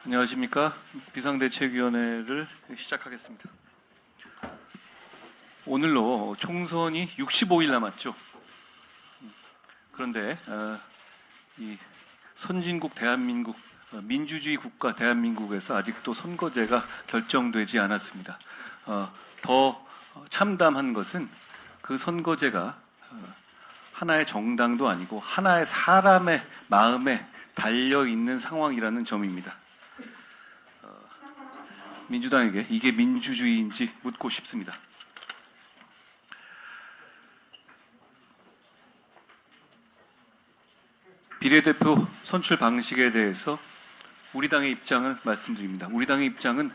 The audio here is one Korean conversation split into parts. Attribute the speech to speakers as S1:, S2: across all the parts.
S1: 안녕하십니까. 비상대책위원회를 시작하겠습니다. 오늘로 총선이 65일 남았죠. 그런데 이 선진국 대한민국, 민주주의 국가 대한민국에서 아직도 선거제가 결정되지 않았습니다. 더 참담한 것은 그 선거제가 하나의 정당도 아니고 하나의 사람의 마음에 달려있는 상황이라는 점입니다. 민주당에게 이게 민주주의인지 묻고 싶습니다. 비례대표 선출 방식에 대해서 우리 당의 입장을 말씀드립니다. 우리 당의 입장은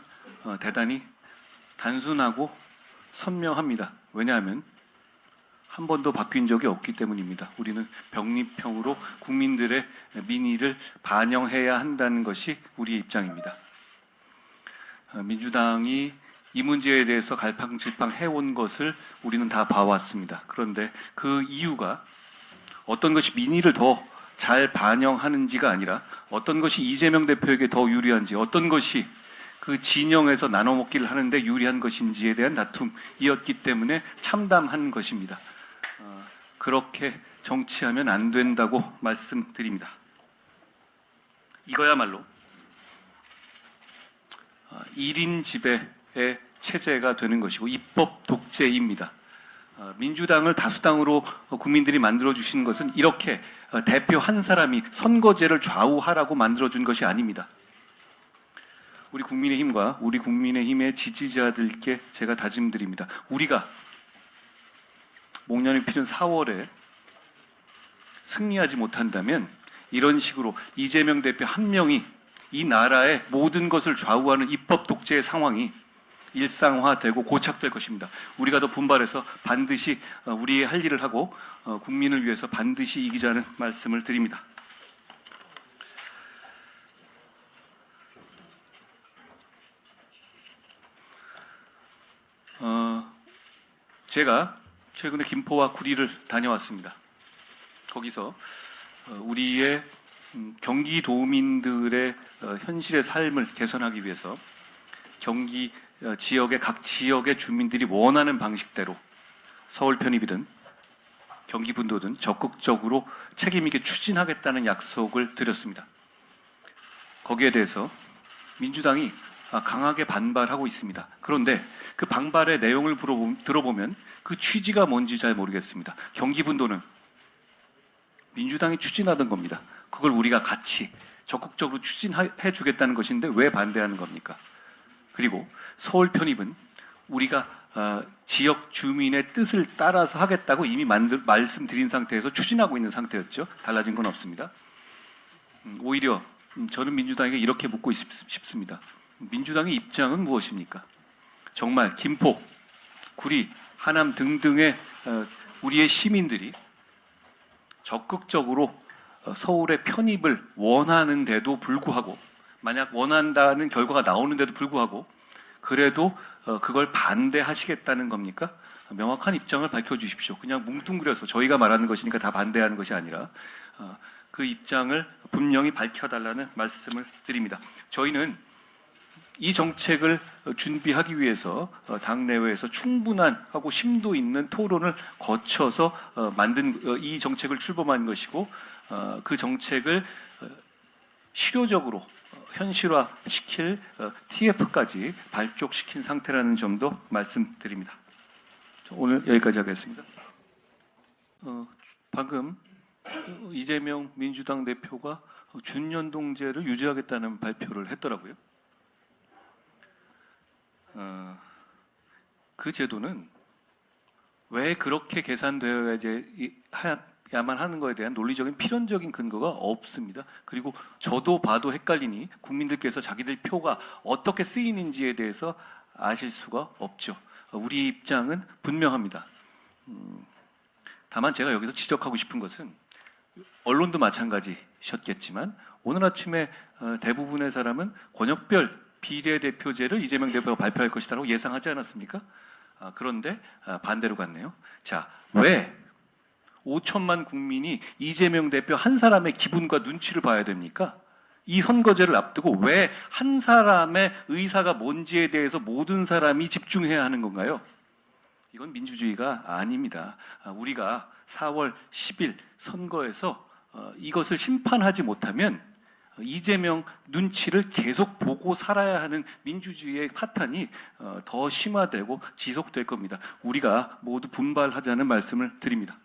S1: 대단히 단순하고 선명합니다. 왜냐하면 한 번도 바뀐 적이 없기 때문입니다. 우리는 병립형으로 국민들의 민의를 반영해야 한다는 것이 우리의 입장입니다. 민주당이 이 문제에 대해서 갈팡질팡 해온 것을 우리는 다 봐왔습니다. 그런데 그 이유가 어떤 것이 민의를 더 잘 반영하는지가 아니라 어떤 것이 이재명 대표에게 더 유리한지, 어떤 것이 그 진영에서 나눠먹기를 하는데 유리한 것인지에 대한 다툼이었기 때문에 참담한 것입니다. 그렇게 정치하면 안 된다고 말씀드립니다. 이거야말로 1인 지배의 체제가 되는 것이고 입법 독재입니다. 민주당을 다수당으로 국민들이 만들어주신 것은 이렇게 대표 한 사람이 선거제를 좌우하라고 만들어준 것이 아닙니다. 우리 국민의힘과 우리 국민의힘의 지지자들께 제가 다짐드립니다. 우리가 목련이 피는 4월에 승리하지 못한다면 이런 식으로 이재명 대표 한 명이 이 나라의 모든 것을 좌우하는 입법 독재의 상황이 일상화되고 고착될 것입니다. 우리가 더 분발해서 반드시 우리의 할 일을 하고 국민을 위해서 반드시 이기자는 말씀을 드립니다. 제가 최근에 김포와 구리를 다녀왔습니다. 거기서 우리의 경기도민들의 현실의 삶을 개선하기 위해서 경기 지역의 각 지역의 주민들이 원하는 방식대로 서울 편입이든 경기 분도든 적극적으로 책임있게 추진하겠다는 약속을 드렸습니다. 거기에 대해서 민주당이 강하게 반발하고 있습니다. 그런데 그 반발의 내용을 들어보면 그 취지가 뭔지 잘 모르겠습니다. 경기 분도는 민주당이 추진하던 겁니다. 그걸 우리가 같이 적극적으로 추진해 주겠다는 것인데 왜 반대하는 겁니까? 그리고 서울 편입은 우리가 지역 주민의 뜻을 따라서 하겠다고 이미 말씀드린 상태에서 추진하고 있는 상태였죠. 달라진 건 없습니다. 오히려 저는 민주당에게 이렇게 묻고 싶습니다. 민주당의 입장은 무엇입니까? 정말 김포, 구리, 하남 등등의 우리의 시민들이 적극적으로 서울의 편입을 원하는데도 불구하고, 만약 원한다는 결과가 나오는데도 불구하고 그래도 그걸 반대하시겠다는 겁니까? 명확한 입장을 밝혀주십시오. 그냥 뭉뚱그려서 저희가 말하는 것이니까 다 반대하는 것이 아니라 그 입장을 분명히 밝혀달라는 말씀을 드립니다. 저희는 이 정책을 준비하기 위해서 당내외에서 충분한 하고 심도 있는 토론을 거쳐서 만든 이 정책을 출범한 것이고, 그 정책을 실효적으로 현실화시킬 TF까지 발족시킨 상태라는 점도 말씀드립니다. 오늘 여기까지 하겠습니다. 방금 이재명 민주당 대표가 준연동제를 유지하겠다는 발표를 했더라고요. 그 제도는 왜 그렇게 계산되어야만 하는 것에 대한 논리적인 필연적인 근거가 없습니다. 그리고 저도 봐도 헷갈리니 국민들께서 자기들 표가 어떻게 쓰이는지에 대해서 아실 수가 없죠. 우리 입장은 분명합니다. 다만 제가 여기서 지적하고 싶은 것은 언론도 마찬가지셨겠지만 오늘 아침에 대부분의 사람은 권역별 비례대표제를 이재명 대표가 발표할 것이라고 예상하지 않았습니까? 그런데 반대로 갔네요. 자, 왜 5천만 국민이 이재명 대표 한 사람의 기분과 눈치를 봐야 됩니까? 이 선거제를 앞두고 왜 한 사람의 의사가 뭔지에 대해서 모든 사람이 집중해야 하는 건가요? 이건 민주주의가 아닙니다. 우리가 4월 10일 선거에서 이것을 심판하지 못하면 이재명 눈치를 계속 보고 살아야 하는 민주주의의 파탄이 더 심화되고 지속될 겁니다. 우리가 모두 분발하자는 말씀을 드립니다.